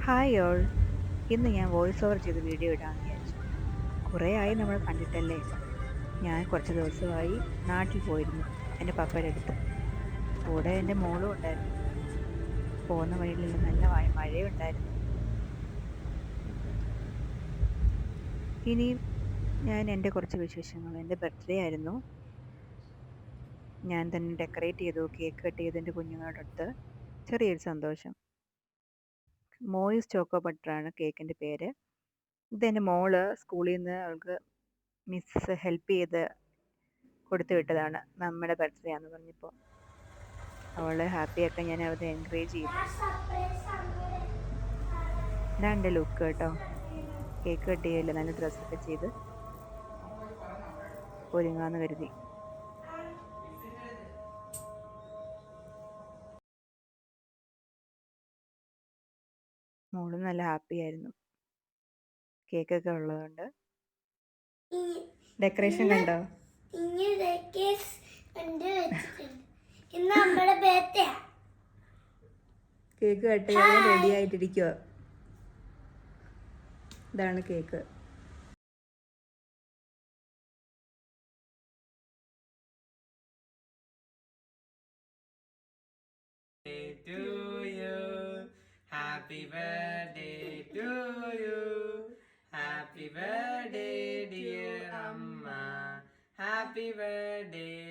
Hi all. ഇന്ന് ഞാൻ voice over ചെയ്ത് വീഡിയോ ഇടാമെന്ന് വിചാരിച്ചു. കുറേ ആയി നമ്മൾ കണ്ടിട്ടല്ലേ. ഞാൻ കുറച്ച് ദിവസമായി നാട്ടിൽ പോയിരുന്നു, എൻ്റെ പപ്പയുടെ അടുത്ത്. കൂടെ എൻ്റെ മോളും ഉണ്ടായിരുന്നു. പോകുന്ന വഴിയിലെല്ലാം നല്ല മഴയുണ്ടായിരുന്നു. ഇനി ഞാൻ എൻ്റെ കുറച്ച് വിശേഷങ്ങൾ. എൻ്റെ ബർത്ത്ഡേ ആയിരുന്നു. ഞാൻ തന്നെ ഡെക്കറേറ്റ് ചെയ്തു, കേക്ക് കട്ട് ചെയ്ത് എൻ്റെ കുഞ്ഞുങ്ങളോടടുത്ത്. ചെറിയൊരു സന്തോഷം. മോയിസ് ചോക്കോ ബട്ടറാണ് കേക്കിൻ്റെ പേര്. ഇതെൻ്റെ മോള് സ്കൂളിൽ നിന്ന് അവൾക്ക് മിസ്സ് ഹെൽപ്പ് ചെയ്ത് കൊടുത്തു വിട്ടതാണ്, നമ്മുടെ ബർത്ത്ഡേ ആണെന്ന് പറഞ്ഞപ്പോൾ. അവളെ ഹാപ്പിയാക്കാൻ ഞാൻ അവരെ എൻകറേജ് ചെയ്തു. ഇതാണ് എൻ്റെ ലുക്ക് കേട്ടോ. കേക്ക് കട്ട് ചെയ്യില്ല, നല്ല ഡ്രസ്സൊക്കെ ചെയ്ത് ഒരുങ്ങാന്ന് കരുതി. മോളും നല്ല ഹാപ്പി ആയിരുന്നു, കേക്കൊക്കെ ഉള്ളതുകൊണ്ട്. ഡെക്കറേഷൻ കണ്ടോ? കേക്ക് കട്ട് ചെയ്യാൻ റെഡി ആയിട്ടിരിക്കുക. ഇതാണ് cake. To you, happy birthday to you, happy birthday dear Amma, happy birthday